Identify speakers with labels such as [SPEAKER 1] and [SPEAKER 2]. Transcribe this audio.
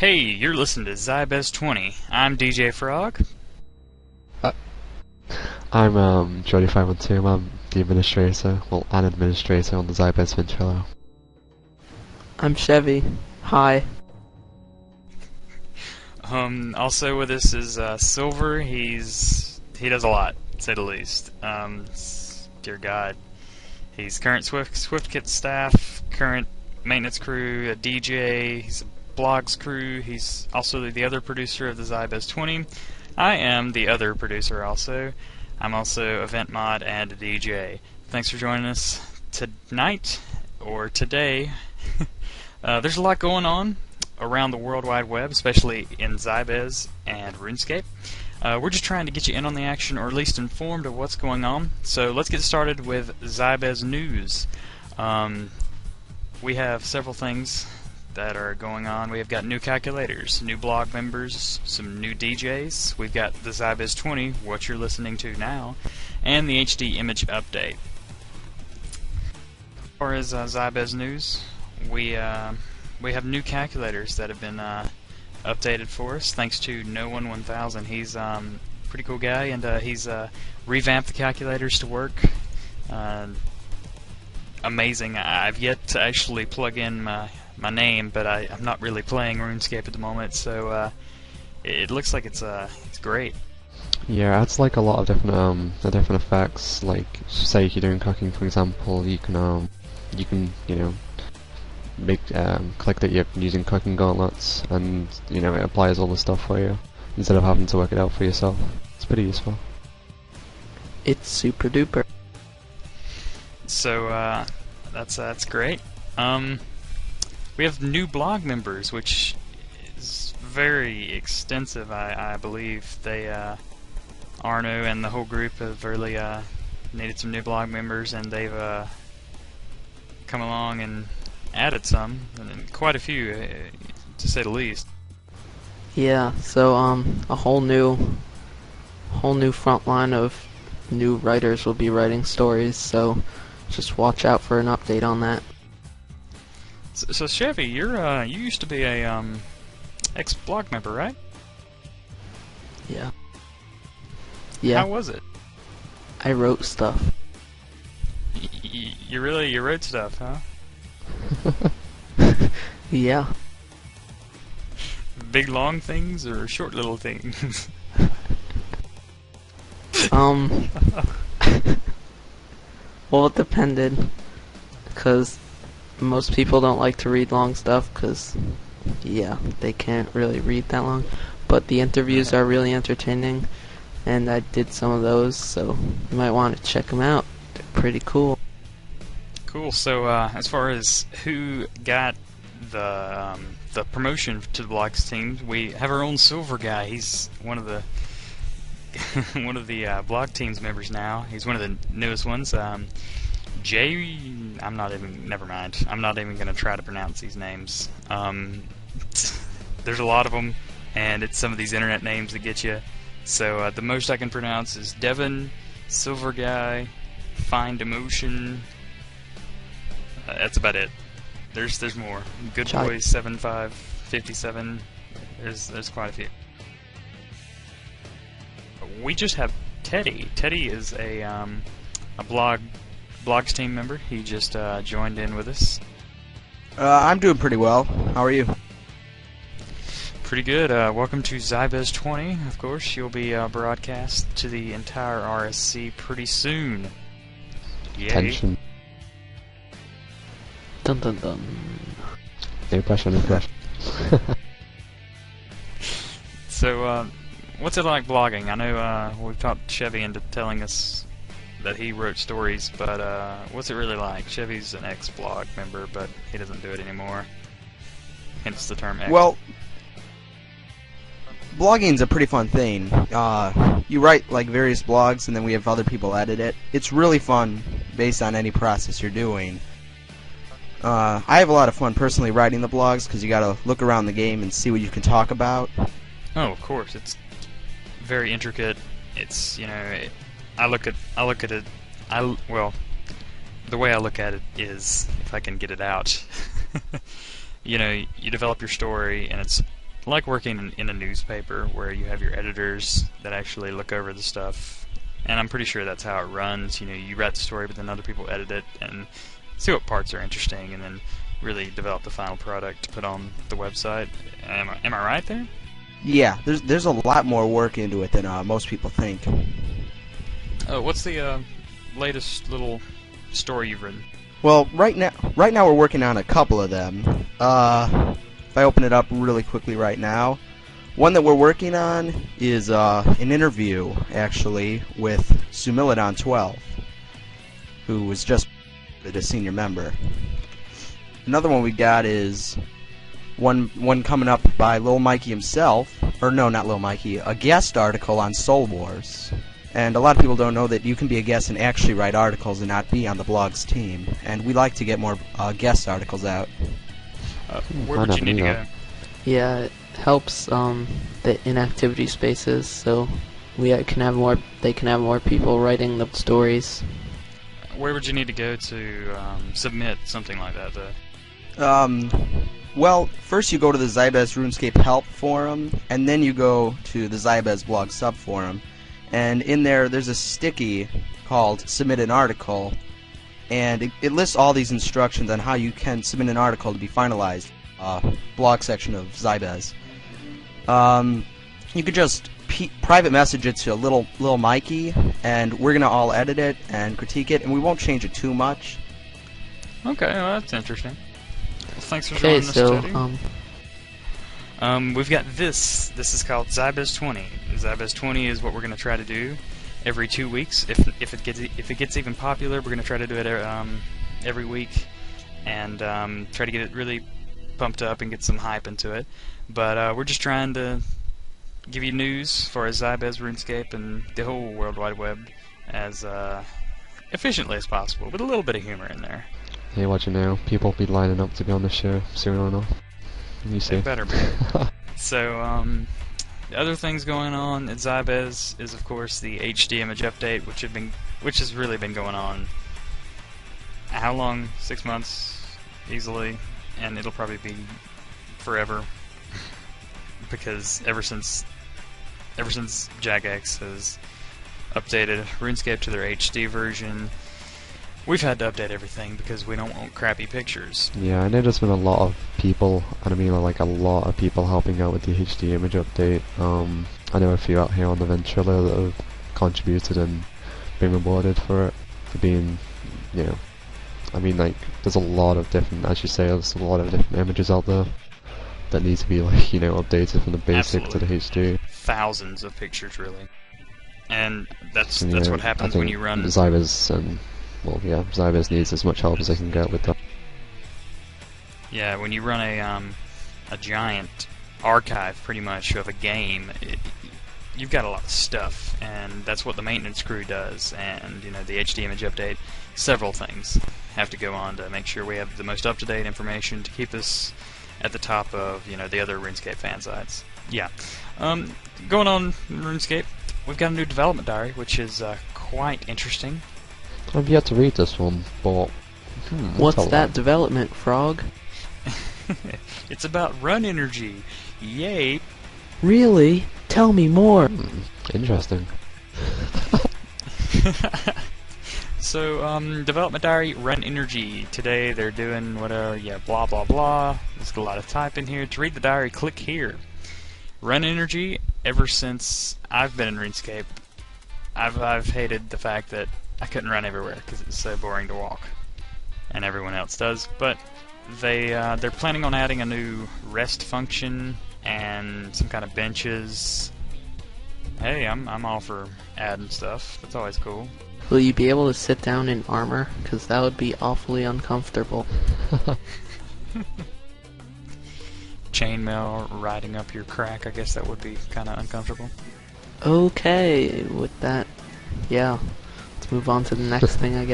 [SPEAKER 1] Hey, you're listening to Zybez20. I'm DJ Frog.
[SPEAKER 2] Uh, I'm Jody512. I'm the administrator, well, an administrator on the Zybez20.
[SPEAKER 3] I'm Chevy. Hi.
[SPEAKER 1] Also with us is Silver. He does a lot, to say the least. Dear God, he's current SwiftKit staff, current maintenance crew, a DJ. He's a blogs crew. He's also the other producer of the Zybez20. I am the other producer also. I'm also event mod and a DJ. Thanks for joining us tonight, or today. There's a lot going on around the World Wide Web, especially in Zybez and RuneScape. We're just trying to get you in on the action, or at least informed of what's going on. So let's get started with Zybez news. We have several things that are going on. We have got new calculators, new blog members, some new DJs. We've got the Zybez20, what you're listening to now, and the HD image update. As far as Zybez news, we have new calculators that have been updated for us, thanks to No1 1000. He's a pretty cool guy, and he's revamped the calculators to work. Amazing. I've yet to actually plug in my name, but I'm not really playing RuneScape at the moment, so it looks like it's great.
[SPEAKER 2] Yeah, it's like a lot of different effects. Like, say if you're doing cooking, for example, you can make click that you're using cooking gauntlets, and it applies all the stuff for you instead of having to work it out for yourself. It's pretty useful.
[SPEAKER 3] It's super duper.
[SPEAKER 1] So that's great. We have new blog members, which is very extensive. I believe they Arno and the whole group have really needed some new blog members, and they've come along and added some, and quite a few, to say the least.
[SPEAKER 3] Yeah, so a whole new front line of new writers will be writing stories, so just watch out for an update on that.
[SPEAKER 1] So Chevy, you used to be a ex-blog member, right?
[SPEAKER 3] Yeah. Yeah.
[SPEAKER 1] How was it?
[SPEAKER 3] I wrote stuff.
[SPEAKER 1] You wrote stuff, huh?
[SPEAKER 3] Yeah.
[SPEAKER 1] Big long things or short little things?
[SPEAKER 3] Well, it depended, because most people don't like to read long stuff, because, yeah, they can't really read that long. But the interviews are really entertaining, and I did some of those, so you might want to check them out. They're pretty cool.
[SPEAKER 1] Cool. So, as far as who got the promotion to the blogs team, we have our own Silver guy. He's one of the blog team's members now. He's one of the newest ones. Jay, never mind. I'm not even going to try to pronounce these names. There's a lot of them, and it's some of these internet names that get you. So the most I can pronounce is Devin, Silver Guy, Find Emotion. That's about it. There's more. Good Boys 7557. There's quite a few. We just have Teddy. Teddy is a blogs team member. He just joined in with us.
[SPEAKER 4] I'm doing pretty well. How are you?
[SPEAKER 1] Pretty good. Welcome to Zybez20. Of course, you'll be broadcast to the entire RSC pretty soon. Yay.
[SPEAKER 2] Tension.
[SPEAKER 3] Dun dun dun.
[SPEAKER 2] No pressure, no pressure.
[SPEAKER 1] So, what's it like blogging? I know we've talked Chevy into telling us that he wrote stories, but what's it really like? Chevy's an ex-blog member, but he doesn't do it anymore. Hence the term ex.
[SPEAKER 4] Well, blogging's a pretty fun thing. You write like various blogs, and then we have other people edit it. It's really fun based on any process you're doing. I have a lot of fun personally writing the blogs because you gotta look around the game and see what you can talk about.
[SPEAKER 1] Oh, of course, it's very intricate. It's I look at it. Well, the way I look at it is, if I can get it out, you develop your story, and it's I like working in a newspaper where you have your editors that actually look over the stuff, and I'm pretty sure that's how it runs. You know, you write the story, but then other people edit it and see what parts are interesting, and then really develop the final product to put on the website. Am I right there?
[SPEAKER 4] Yeah, there's a lot more work into it than most people think.
[SPEAKER 1] What's the latest little story you've written?
[SPEAKER 4] Well, right now we're working on a couple of them. If I open it up really quickly right now, one that we're working on is an interview, actually, with Zybez20, who was just a senior member. Another one we got is one coming up by Lil Mikey himself, or no, not Lil Mikey, a guest article on Soul Wars. And a lot of people don't know that you can be a guest and actually write articles and not be on the blog's team. And we like to get more guest articles out.
[SPEAKER 1] Where would you need to go?
[SPEAKER 3] Yeah, it helps the inactivity spaces, so they can have more people writing the stories.
[SPEAKER 1] Where would you need to go to submit something like that, though?
[SPEAKER 4] Well, first you go to the Zybez RuneScape help forum, and then you go to the Zybez blog subforum. And in there's a sticky called Submit an Article, and it lists all these instructions on how you can submit an article to be finalized. Blog section of Zybez. You could just private message it to Lil Mikey, and we're gonna all edit it and critique it, and we won't change it too much.
[SPEAKER 1] Okay, well, that's interesting. Well, thanks for
[SPEAKER 3] Okay,
[SPEAKER 1] joining us,
[SPEAKER 3] so
[SPEAKER 1] Teddy. We've got this. This is called Zybez20. Zybez20 is what we're gonna try to do every 2 weeks. If it gets even popular, we're gonna try to do it every week, and try to get it really pumped up and get some hype into it. But we're just trying to give you news for Zybez RuneScape and the whole World Wide Web as efficiently as possible, with a little bit of humor in there.
[SPEAKER 2] Hey, watch it now. People will be lining up to be on the show soon enough. You see.
[SPEAKER 1] They better be. So, the other things going on at Zybez is, of course, the HD image update, which has really been going on. How long? 6 months, easily, and it'll probably be forever, because ever since Jagex has updated RuneScape to their HD version, we've had to update everything because we don't want crappy pictures.
[SPEAKER 2] Yeah, I know there's been a lot of people, and I mean like a lot of people helping out with the HD image update. I know a few out here on the Ventrilla that have contributed and been rewarded for it, for being, you know, I mean like, there's a lot of different, as you say, there's a lot of different images out there that need to be, like, you know, updated from the basic to the HD.
[SPEAKER 1] Thousands of pictures, really. And that's
[SPEAKER 2] And,
[SPEAKER 1] what happens when you run...
[SPEAKER 2] Zybez and, well, yeah, Zybez needs as much help as they can get with that.
[SPEAKER 1] Yeah, when you run a giant archive, pretty much, of a game, you've got a lot of stuff, and that's what the maintenance crew does. And, you know, the HD image update, several things have to go on to make sure we have the most up-to-date information to keep us at the top of, you know, the other RuneScape fan sites. Yeah. Going on RuneScape, we've got a new development diary, which is quite interesting.
[SPEAKER 2] I've yet to read this one, but...
[SPEAKER 3] what's that development, Frog?
[SPEAKER 1] It's about run energy. Yay!
[SPEAKER 3] Really? Tell me more.
[SPEAKER 2] Interesting.
[SPEAKER 1] So, development diary, run energy. Today they're doing whatever, yeah, blah blah blah. There's a lot of type in here. To read the diary, click here. Run energy, ever since I've been in RuneScape, I've hated the fact that I couldn't run everywhere because it's so boring to walk. And everyone else does. But they're planning on adding a new rest function and some kind of benches. Hey, I'm all for adding stuff. That's always cool.
[SPEAKER 3] Will you be able to sit down in armor? Because that would be awfully uncomfortable.
[SPEAKER 1] Chainmail riding up your crack, I guess that would be kind of uncomfortable.
[SPEAKER 3] Okay, with that, yeah. Let's move on to the next thing, I guess.